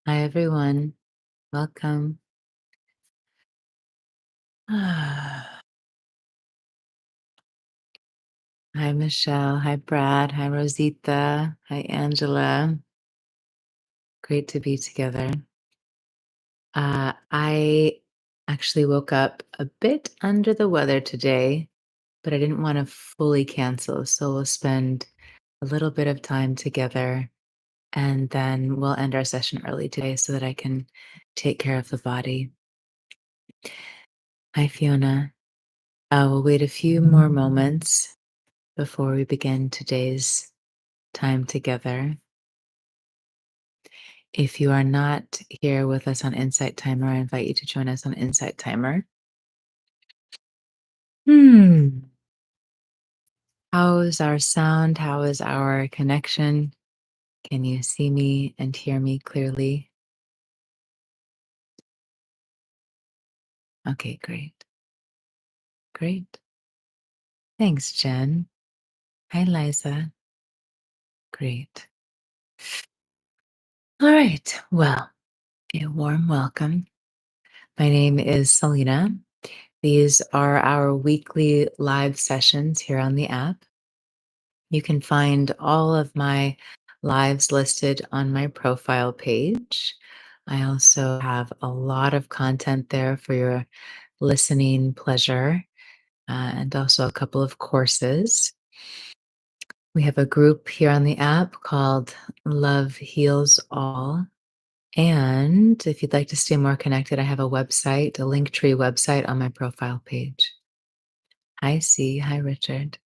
Hi, everyone. Welcome. Hi, Michelle. Hi, Brad. Hi, Rosita. Hi, Angela. Great to be together. I actually woke up a bit under the weather today, but I didn't want to fully cancel. So we'll spend a little bit of time together and then we'll end our session early today so that I can take care of the body. Hi, Fiona. We'll wait a few more moments before we begin today's time together. If you are not here with us on Insight Timer, I invite you to join us on Insight Timer. Hmm. How is our sound? How is our connection? Can you see me and hear me clearly? Okay, great. Great. Thanks, Jen. Hi, Liza. Great. All right. Well, a warm welcome. My name is Selena. These are our weekly live sessions here on the app. You can find all of my lives listed on my profile page. I also have a lot of content there for your listening pleasure, and also a couple of courses. We have a group here on the app called Love Heals All. And if you'd like to stay more connected, I have a website, a Linktree website on my profile page. Hi, C. Hi, Richard.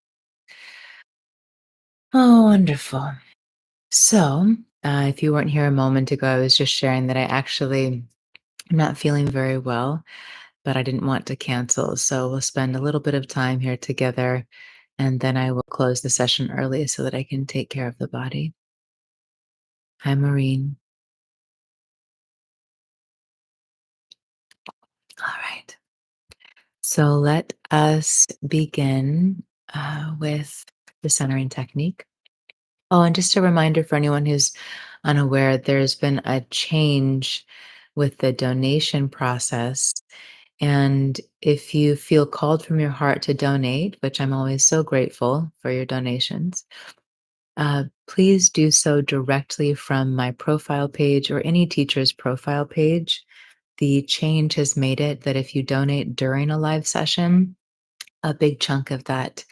Oh, wonderful. So, if you weren't here a moment ago, I was just sharing that I actually am not feeling very well, but I didn't want to cancel. So, we'll spend a little bit of time here together, and then I will close the session early so that I can take care of the body. Hi, Maureen. All right. So, let us begin with the centering technique. Oh, and just a reminder for anyone who's unaware, there's been a change with the donation process. And if you feel called from your heart to donate, which I'm always so grateful for your donations, please do so directly from my profile page or any teacher's profile page. The change has made it that if you donate during a live session, a big chunk of that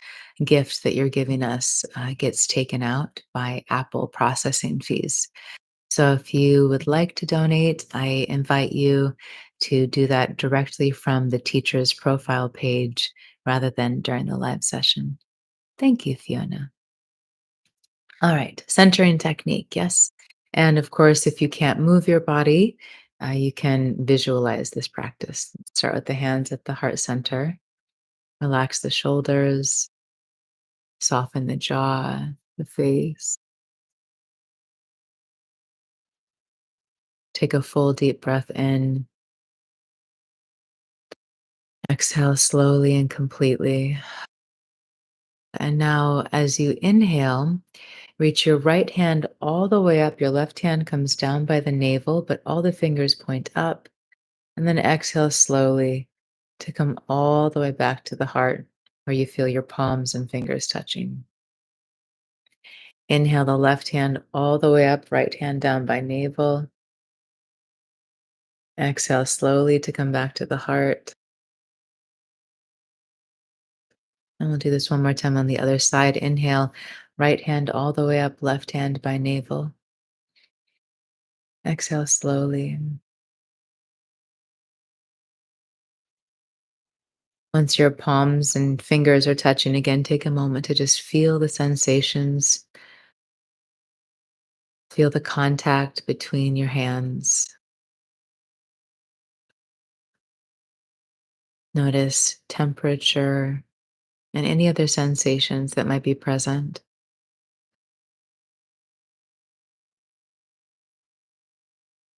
gift that you're giving us gets taken out by Apple processing fees. So if you would like to donate, I invite you to do that directly from the teacher's profile page rather than during the live session. Thank you, Fiona. All right, centering technique, yes. And of course, if you can't move your body, you can visualize this practice. Start with the hands at the heart center, relax the shoulders, soften the jaw, the face. Take a full deep breath in. Exhale slowly and completely. And now, as you inhale, reach your right hand all the way up. Your left hand comes down by the navel, but all the fingers point up. And then exhale slowly to come all the way back to the heart where you feel your palms and fingers touching. Inhale the left hand all the way up, right hand down by navel. Exhale slowly to come back to the heart. And we'll do this one more time on the other side. Inhale, right hand all the way up, left hand by navel. Exhale slowly. Once your palms and fingers are touching again, take a moment to just feel the sensations, feel the contact between your hands. Notice temperature and any other sensations that might be present.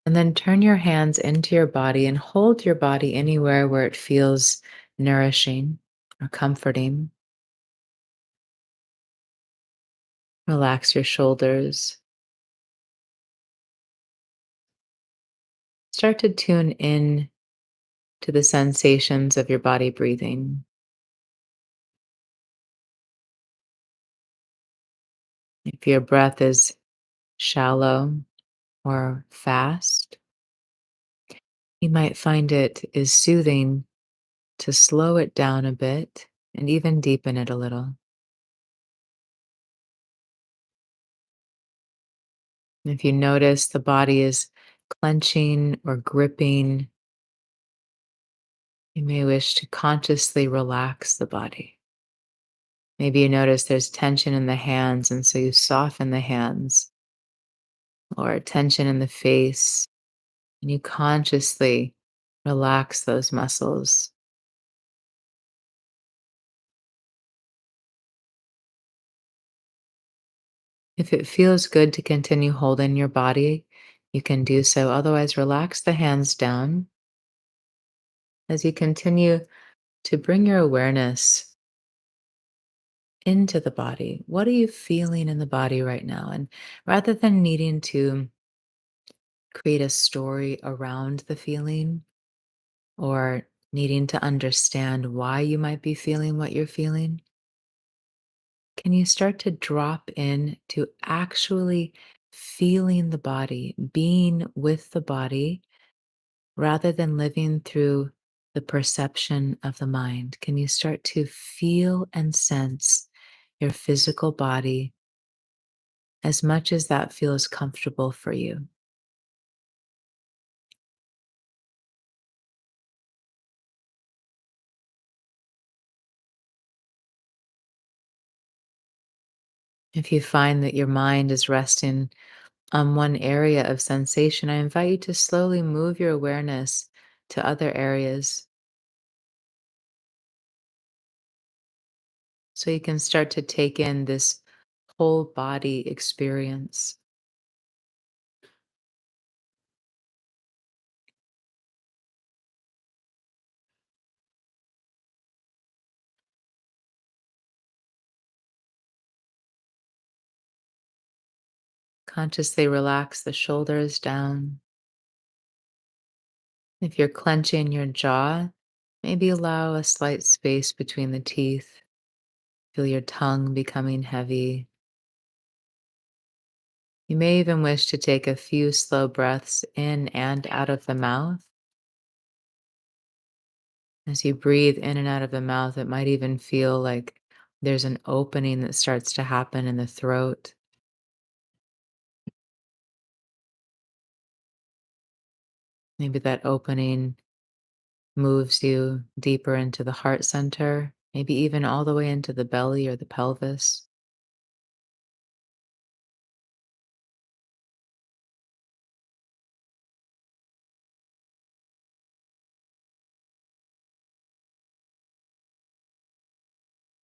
And then turn your hands into your body and hold your body anywhere where it feels nourishing or comforting. Relax your shoulders. start to tune in to the sensations of your body breathing. If your breath is shallow or fast, you might find it is soothing to slow it down a bit and even deepen it a little. If you notice the body is clenching or gripping, you may wish to consciously relax the body. Maybe you notice there's tension in the hands, and so you soften the hands, or tension in the face, and you consciously relax those muscles. If it feels good to continue holding your body, you can do so. Otherwise, relax the hands down as you continue to bring your awareness into the body. What are you feeling in the body right now? And rather than needing to create a story around the feeling or needing to understand why you might be feeling what you're feeling, can you start to drop in to actually feeling the body, being with the body, rather than living through the perception of the mind? Can you start to feel and sense your physical body as much as that feels comfortable for you? If you find that your mind is resting on one area of sensation, I invite you to slowly move your awareness to other areas so you can start to take in this whole body experience. Consciously relax the shoulders down. If you're clenching your jaw, maybe allow a slight space between the teeth. Feel your tongue becoming heavy. You may even wish to take a few slow breaths in and out of the mouth. As you breathe in and out of the mouth, it might even feel like there's an opening that starts to happen in the throat. Maybe that opening moves you deeper into the heart center, maybe even all the way into the belly or the pelvis.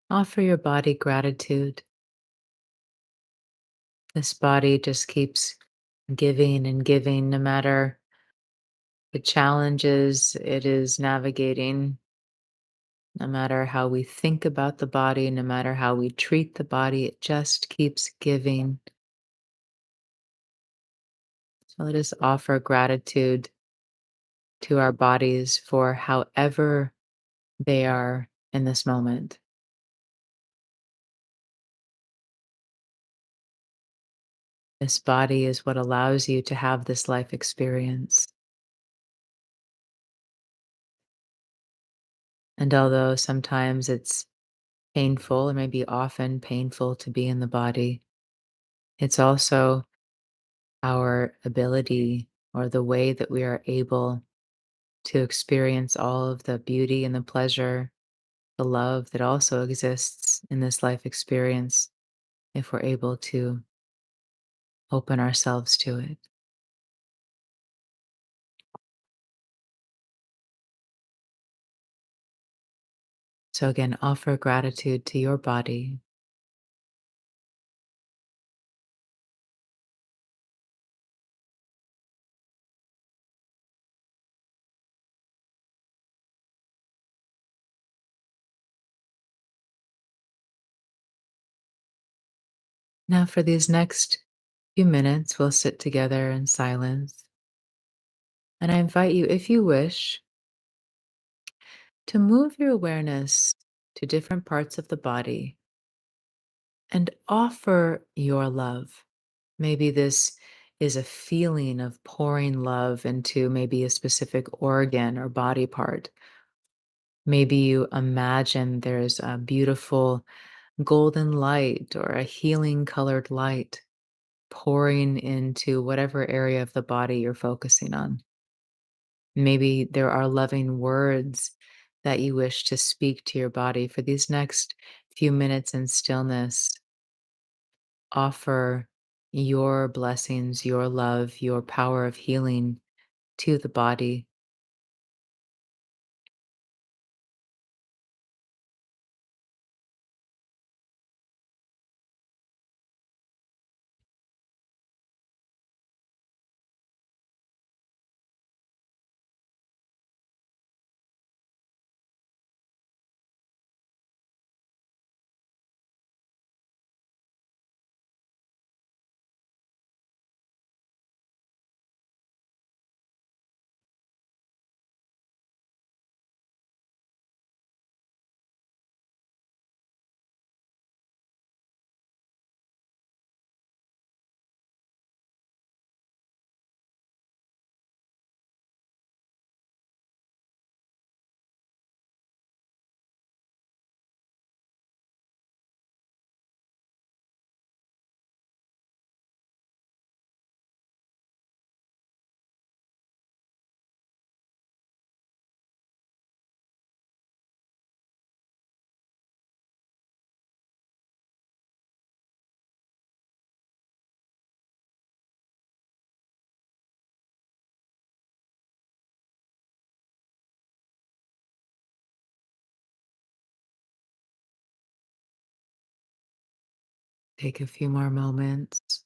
Offer your body gratitude. This body just keeps giving and giving no matter the challenges it is navigating, no matter how we think about the body, no matter how we treat the body, it just keeps giving. So let us offer gratitude to our bodies for however they are in this moment. This body is what allows you to have this life experience. And although sometimes it's painful, or maybe often painful to be in the body, it's also our ability or the way that we are able to experience all of the beauty and the pleasure, the love that also exists in this life experience if we're able to open ourselves to it. So, again, offer gratitude to your body. Now, for these next few minutes, we'll sit together in silence And I invite you, if you wish, to move your awareness to different parts of the body and offer your love. Maybe this is a feeling of pouring love into maybe a specific organ or body part. Maybe you imagine there's a beautiful golden light or a healing colored light pouring into whatever area of the body you're focusing on. Maybe there are loving words that you wish to speak to your body for these next few minutes in stillness. Offer your blessings, your love, your power of healing to the body. Take a few more moments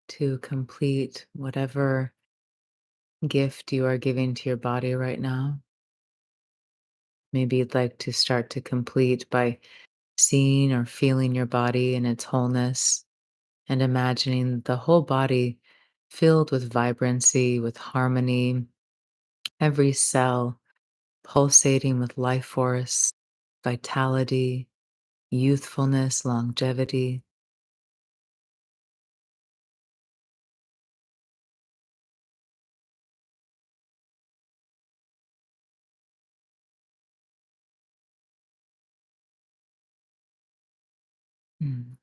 to complete whatever gift you are giving to your body right now. Maybe you'd like to start to complete by seeing or feeling your body in its wholeness and imagining the whole body filled with vibrancy, with harmony, every cell pulsating with life force, vitality, youthfulness, longevity. Mm.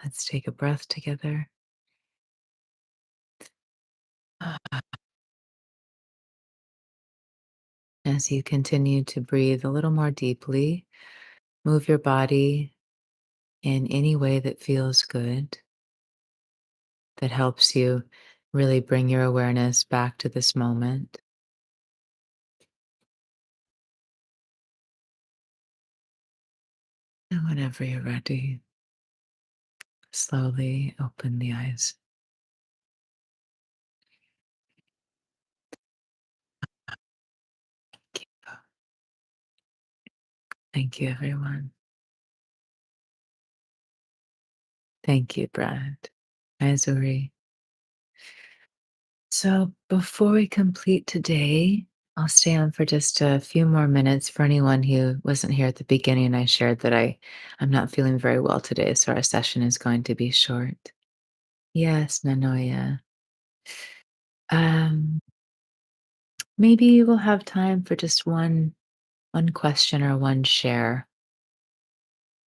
Let's take a breath together. Ah. As you continue to breathe a little more deeply, move your body in any way that feels good, that helps you really bring your awareness back to this moment. And whenever you're ready, slowly open the eyes. Thank you, everyone. Thank you, Brad. Azuri. So before we complete today, I'll stay on for just a few more minutes for anyone who wasn't here at the beginning. I shared that I'm not feeling very well today, so our session is going to be short. Yes, Nanoya. Um, maybe we'll have time for just one question or one share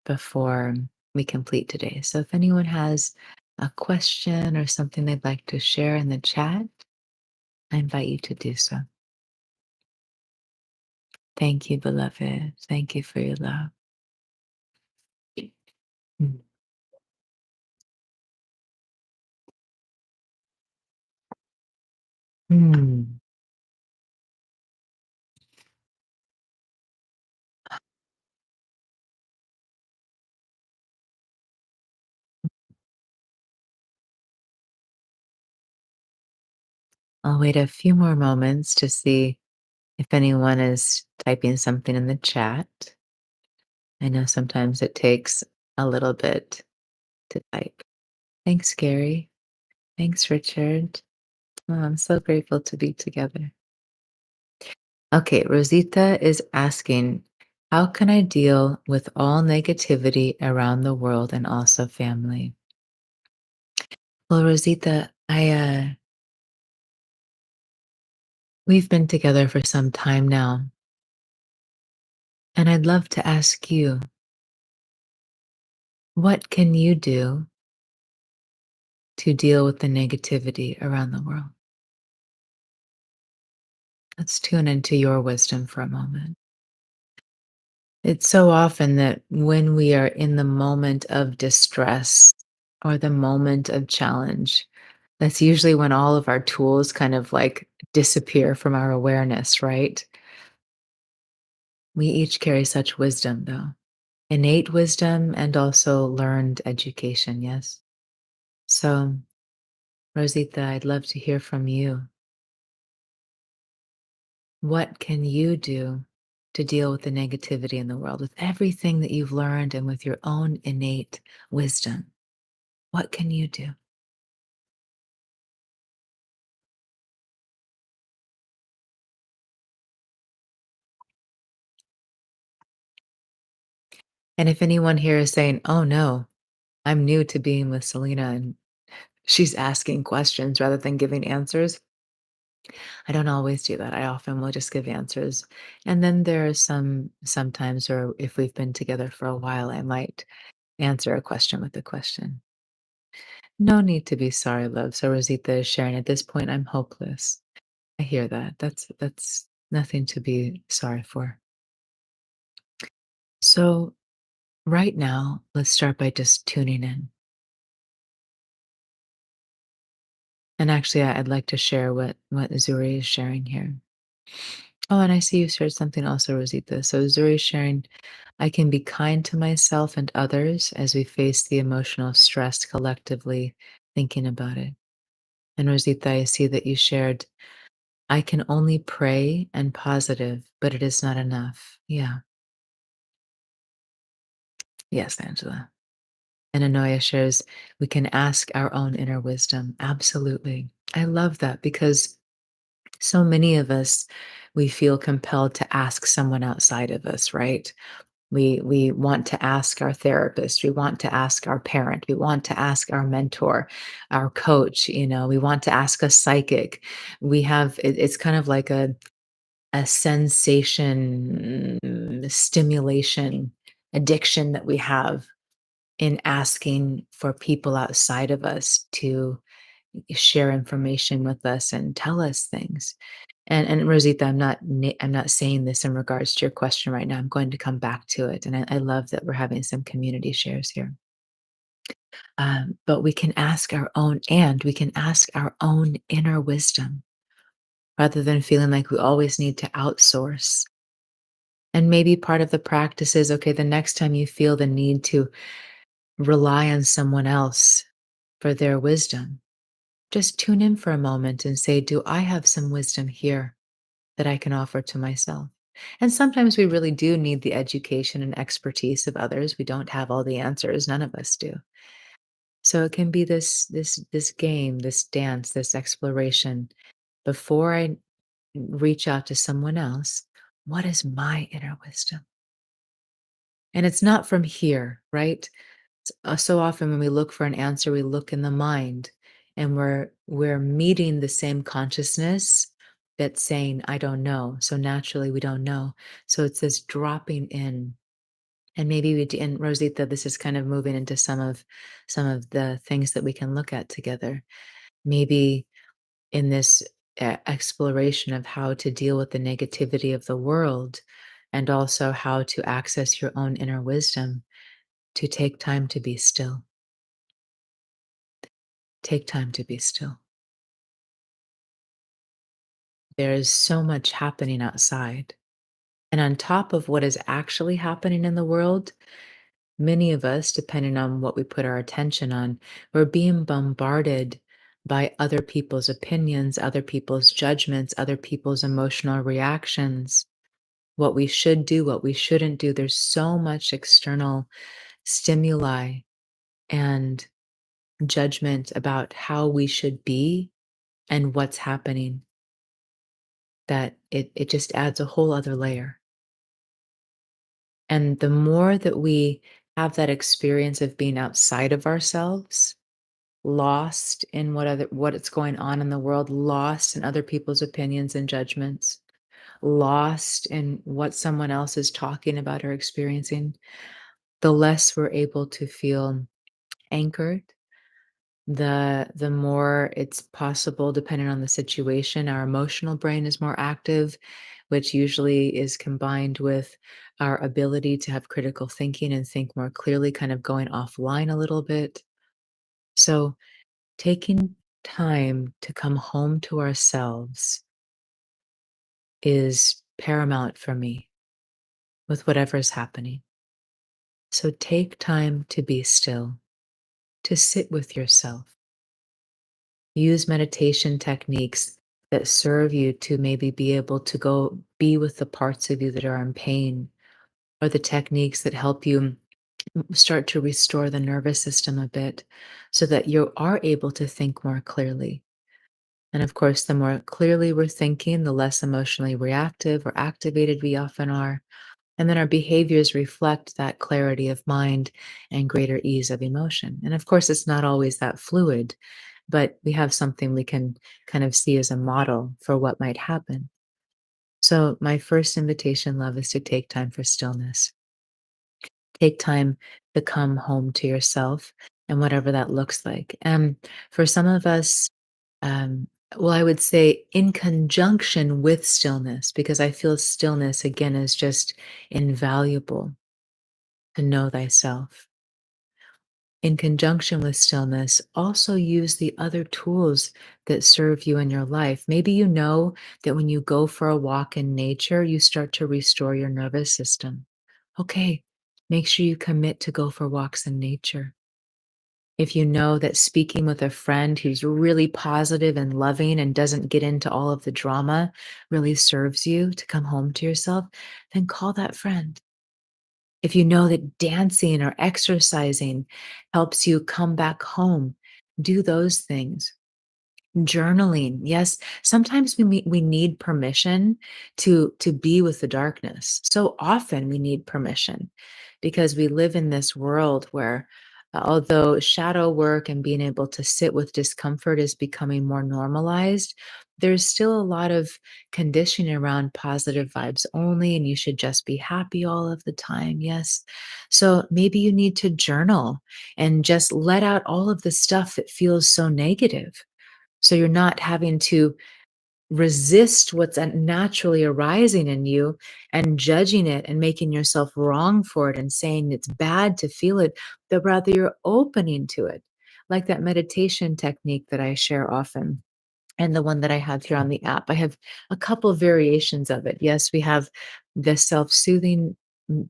before we complete today. So if anyone has a question or something they'd like to share in the chat, I invite you to do so. Thank you, beloved. Thank you for your love. Mm. Mm. I'll wait a few more moments to see if anyone is typing something in the chat. I know sometimes it takes a little bit to type. Thanks, Gary. Thanks, Richard. Oh, I'm so grateful to be together. Okay, Rosita is asking, how can I deal with all negativity around the world and also family? Well, Rosita, we've been together for some time now, and I'd love to ask you, what can you do to deal with the negativity around the world? Let's tune into your wisdom for a moment. It's so often that when we are in the moment of distress or the moment of challenge, that's usually when all of our tools kind of like disappear from our awareness, right? We each carry such wisdom, though, innate wisdom and also learned education, yes? So, Rosita, I'd love to hear from you. What can you do to deal with the negativity in the world with everything that you've learned and with your own innate wisdom? What can you do? And if anyone here is saying, oh no, I'm new to being with Selena and she's asking questions rather than giving answers, I don't always do that. I often will just give answers. And then there are sometimes, or if we've been together for a while, I might answer a question with a question. No need to be sorry, love. So Rosita is sharing at this point, I'm hopeless. I hear that. That's nothing to be sorry for. So right now, let's start by just tuning in. And actually, I'd like to share what Zuri is sharing here. Oh, and I see you shared something also, Rosita. So Zuri is sharing, I can be kind to myself and others as we face the emotional stress collectively, thinking about it. And Rosita, I see that you shared, I can only pray and positive, but it is not enough. Yeah. Yes, Angela. And Anoya shares, we can ask our own inner wisdom. Absolutely. I love that because so many of us, we feel compelled to ask someone outside of us, right? We want to ask our therapist, we want to ask our parent, we want to ask our mentor, our coach, we want to ask a psychic. It's kind of like a sensation stimulation addiction that we have in asking for people outside of us to share information with us and tell us things. And Rosita, I'm not saying this in regards to your question right now. I'm going to come back to it, and I love that we're having some community shares here. But we can ask our own inner wisdom rather than feeling like we always need to outsource. And maybe part of the practice is okay. The next time you feel the need to rely on someone else for their wisdom, just tune in for a moment and say, "Do I have some wisdom here that I can offer to myself?" And sometimes we really do need the education and expertise of others. We don't have all the answers, none of us do. So it can be this game, this dance, this exploration. Before I reach out to someone else, what is my inner wisdom? And it's not from here, right? So often when we look for an answer, we look in the mind and we're meeting the same consciousness that's saying, I don't know. So naturally we don't know. So it's this dropping in. And maybe and Rosita, this is kind of moving into some of the things that we can look at together. Maybe in this exploration of how to deal with the negativity of the world and also how to access your own inner wisdom, to take time to be still. Take time to be still. There is so much happening outside. And on top of what is actually happening in the world, many of us, depending on what we put our attention on, we're being bombarded by other people's opinions, other people's judgments, other people's emotional reactions, what we should do, what we shouldn't do. There's so much external stimuli and judgment about how we should be and what's happening. that it just adds a whole other layer. And the more that we have that experience of being outside of ourselves, lost in what's going on in the world, lost in other people's opinions and judgments, lost in what someone else is talking about or experiencing, the less we're able to feel anchored, the more it's possible, depending on the situation, our emotional brain is more active, which usually is combined with our ability to have critical thinking and think more clearly, kind of going offline a little bit. So taking time to come home to ourselves is paramount for me with whatever is happening. So take time to be still, to sit with yourself. Use meditation techniques that serve you to maybe be able to go be with the parts of you that are in pain, or the techniques that help you start to restore the nervous system a bit so that you are able to think more clearly. And of course, the more clearly we're thinking, the less emotionally reactive or activated we often are. And then our behaviors reflect that clarity of mind and greater ease of emotion. And of course, it's not always that fluid, but we have something we can kind of see as a model for what might happen. So, my first invitation, love, is to take time for stillness. Take time to come home to yourself and whatever that looks like. And for some of us, um, well, I would say in conjunction with stillness, because I feel stillness again is just invaluable to know thyself. In conjunction with stillness, also use the other tools that serve you in your life. Maybe you know that when you go for a walk in nature, you start to restore your nervous system. Okay, make sure you commit to go for walks in nature. If you know that speaking with a friend who's really positive and loving and doesn't get into all of the drama really serves you to come home to yourself, then call that friend. If you know that dancing or exercising helps you come back home, do those things. Journaling, yes, sometimes we need permission to be with the darkness. So often we need permission because we live in this world where, although shadow work and being able to sit with discomfort is becoming more normalized, there's still a lot of conditioning around positive vibes only, and you should just be happy all of the time. Yes. So maybe you need to journal and just let out all of the stuff that feels so negative, so you're not having to resist what's naturally arising in you and judging it and making yourself wrong for it and saying it's bad to feel it, but rather you're opening to it. Like that meditation technique that I share often, and the one that I have here on the app. I have a couple of variations of it. Yes, we have the self-soothing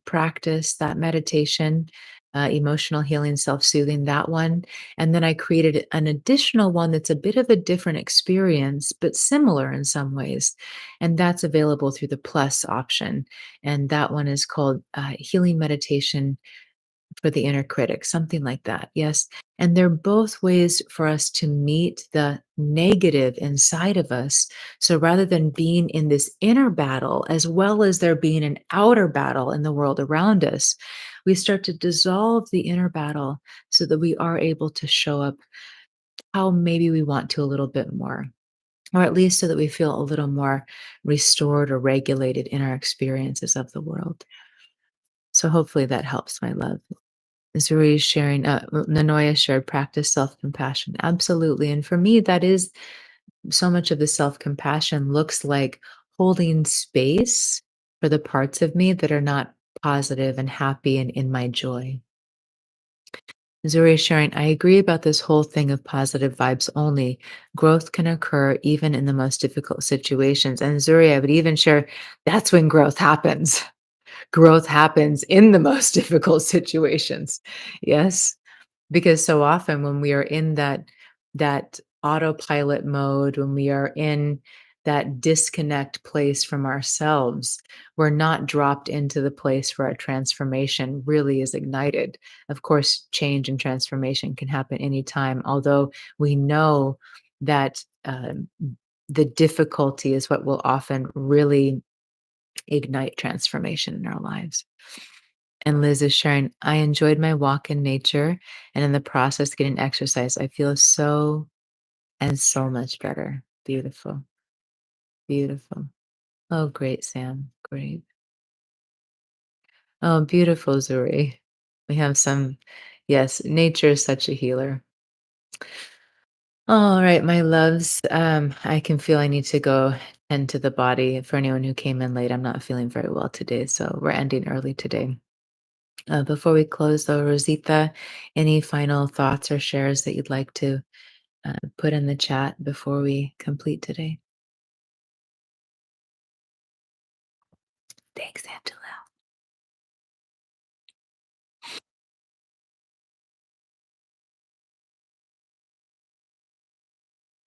practice, that meditation, emotional healing, self-soothing, that one. And then I created an additional one that's a bit of a different experience, but similar in some ways. And that's available through the plus option. And that one is called Healing Meditation for the Inner Critic, something like that. Yes. And they're both ways for us to meet the negative inside of us. So rather than being in this inner battle, as well as there being an outer battle in the world around us, we start to dissolve the inner battle so that we are able to show up how maybe we want to a little bit more, or at least so that we feel a little more restored or regulated in our experiences of the world. So hopefully that helps, my love. Zuri is sharing, Nanoya shared practice self compassion. Absolutely. And for me, that is so much of the self compassion looks like holding space for the parts of me that are not positive and happy and in my joy. Zuri is sharing, I agree about this whole thing of positive vibes only. Growth can occur even in the most difficult situations. And Zuri, I would even share that's when growth happens. Growth happens in the most difficult situations. Yes. Because so often when we are in that autopilot mode, when we are in that disconnect place from ourselves, we're not dropped into the place where our transformation really is ignited. Of course, change and transformation can happen anytime, although we know that the difficulty is what will often really ignite transformation in our lives. And Liz is sharing, I enjoyed my walk in nature and in the process getting exercise. I feel so and so much better. Beautiful. Beautiful. Oh, great, Sam. Great. Oh, beautiful, Zuri. We have some, yes, nature is such a healer. All right, my loves. I can feel I need to go tend to the body. For anyone who came in late, I'm not feeling very well today, so we're ending early today. Before we close, though, Rosita, any final thoughts or shares that you'd like to put in the chat before we complete today? Thanks, Angela.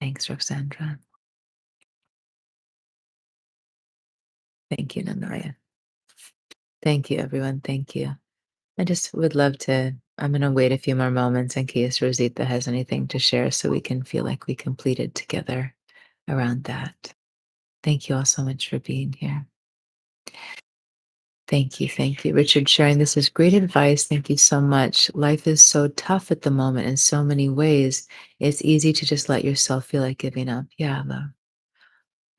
Thanks, Roxandra. Thank you, Nanaria. Thank you, everyone. Thank you. I just would love to. I'm going to wait a few more moments in case Rosita has anything to share so we can feel like we completed together around that. Thank you all so much for being here. Thank you. Thank you. Richard sharing this is great advice. Thank you so much. Life is so tough at the moment in so many ways. It's easy to just let yourself feel like giving up. Yeah, love.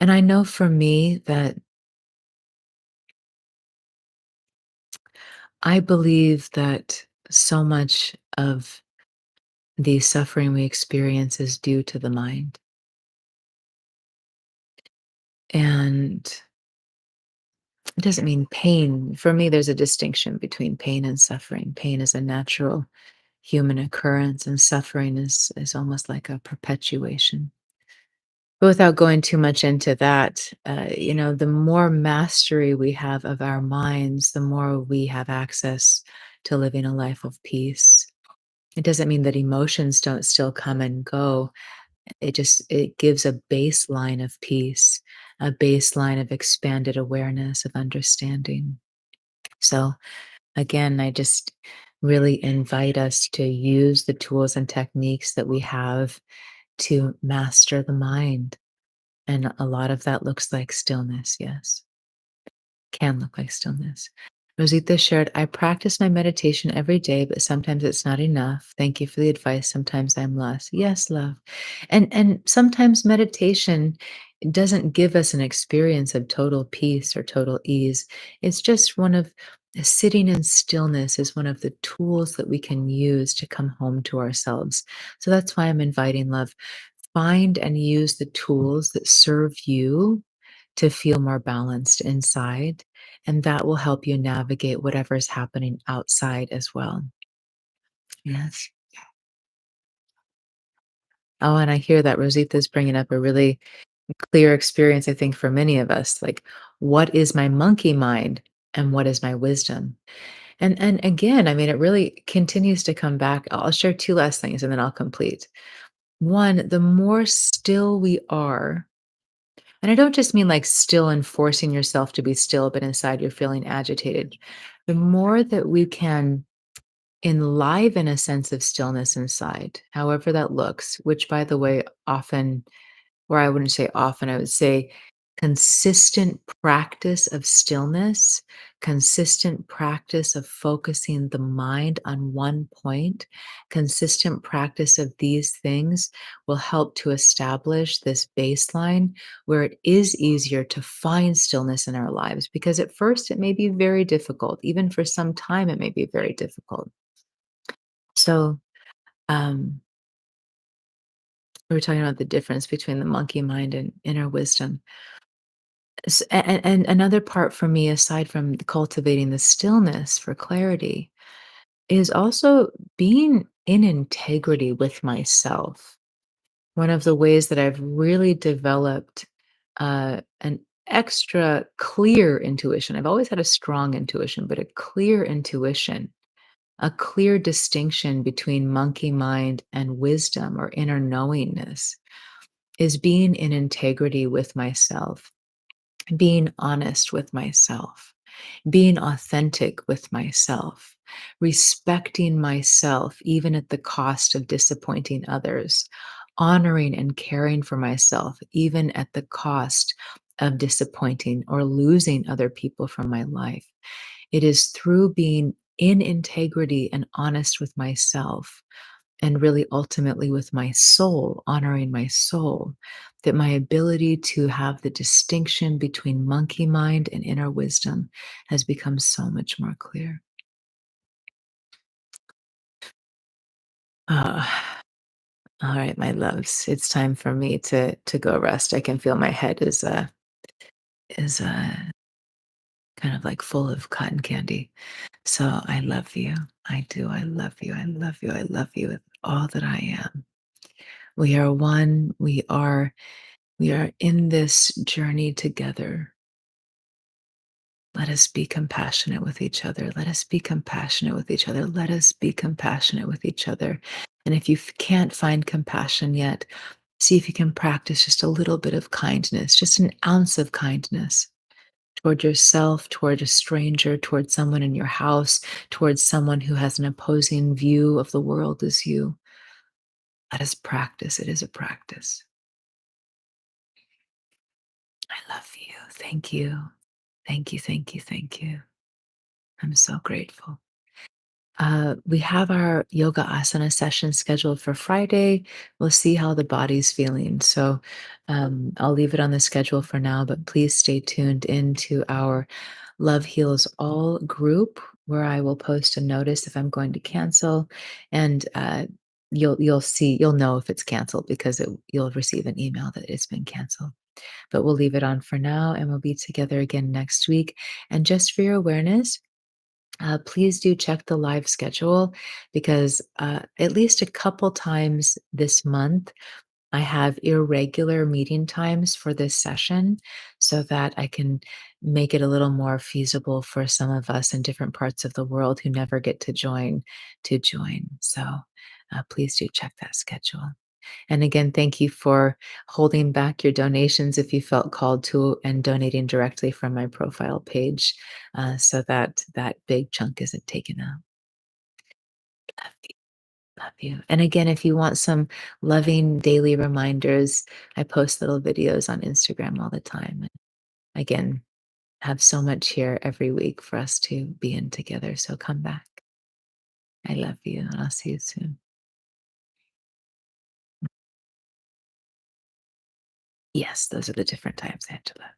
And I know for me that I believe that so much of the suffering we experience is due to the mind. And it doesn't mean pain. For me, there's a distinction between pain and suffering. Pain is a natural human occurrence, and suffering is almost like a perpetuation. But without going too much into that, the more mastery we have of our minds, the more we have access to living a life of peace. It doesn't mean that emotions don't still come and go. It gives a baseline of peace, a baseline of expanded awareness, of understanding. So again, I just really invite us to use the tools and techniques that we have to master the mind. And a lot of that looks like stillness, yes, can look like stillness. Rosita shared, I practice my meditation every day, but sometimes it's not enough. Thank you for the advice. Sometimes I'm lost. Yes, love. And sometimes meditation doesn't give us an experience of total peace or total ease. It's just one of sitting in stillness is one of the tools that we can use to come home to ourselves. So that's why I'm inviting love. Find and use the tools that serve you to feel more balanced inside, and that will help you navigate whatever's happening outside as well. Yes. Oh, and I hear that Rosita's bringing up a really clear experience, I think, for many of us. Like, what is my monkey mind and what is my wisdom? And again, I mean, it really continues to come back. I'll share two last things and then I'll complete. One, the more still we are, and I don't just mean like still and forcing yourself to be still, but inside you're feeling agitated. The more that we can enliven a sense of stillness inside, however that looks, which by the way, often or I wouldn't say often, I would say consistent practice of stillness, consistent practice of focusing the mind on one point, consistent practice of these things will help to establish this baseline where it is easier to find stillness in our lives. Because at first, it may be very difficult. Even for some time, it may be very difficult. So, um, we were talking about the difference between the monkey mind and inner wisdom. And another part for me, aside from cultivating the stillness for clarity, is also being in integrity with myself. One of the ways that I've really developed an extra clear intuition. I've always had a strong intuition, but a clear intuition, a clear distinction between monkey mind and wisdom or inner knowingness is being in integrity with myself, being honest with myself, being authentic with myself, respecting myself, even at the cost of disappointing others. honoring and caring for myself, even at the cost of disappointing or losing other people from my life. It is through being in integrity and honest with myself, and really ultimately with my soul, honoring my soul, that my ability to have the distinction between monkey mind and inner wisdom has become so much more clear. Ah, all right, my loves, it's time for me to go rest. I can feel my head is kind of like full of cotton candy. So I love you. I do. I love you. I love you. I love you with all that I am. We are one. We are in this journey together. Let us be compassionate with each other. Let us be compassionate with each other. Let us be compassionate with each other. And if you can't find compassion yet, see if you can practice just a little bit of kindness, just an ounce of kindness toward yourself, toward a stranger, toward someone in your house, towards someone who has an opposing view of the world as you. Let us practice. It is a practice. I love you. Thank you. Thank you. Thank you. Thank you. I'm so grateful. We have our yoga asana session scheduled for Friday. We'll see how the body's feeling. So I'll leave it on the schedule for now, but please stay tuned into our Love Heals All group where I will post a notice if I'm going to cancel. And you'll know if it's canceled because you'll receive an email that it's been canceled. But we'll leave it on for now and we'll be together again next week. And just for your awareness, please do check the live schedule because at least a couple times this month, I have irregular meeting times for this session so that I can make it a little more feasible for some of us in different parts of the world who never get to join to join. So please do check that schedule. And again, thank you for holding back your donations if you felt called to and donating directly from my profile page so that that big chunk isn't taken out. Love you. Love you. And again, if you want some loving daily reminders, I post little videos on Instagram all the time. Again, have so much here every week for us to be in together. So come back. I love you, and I'll see you soon. Yes, those are the different times, Angela.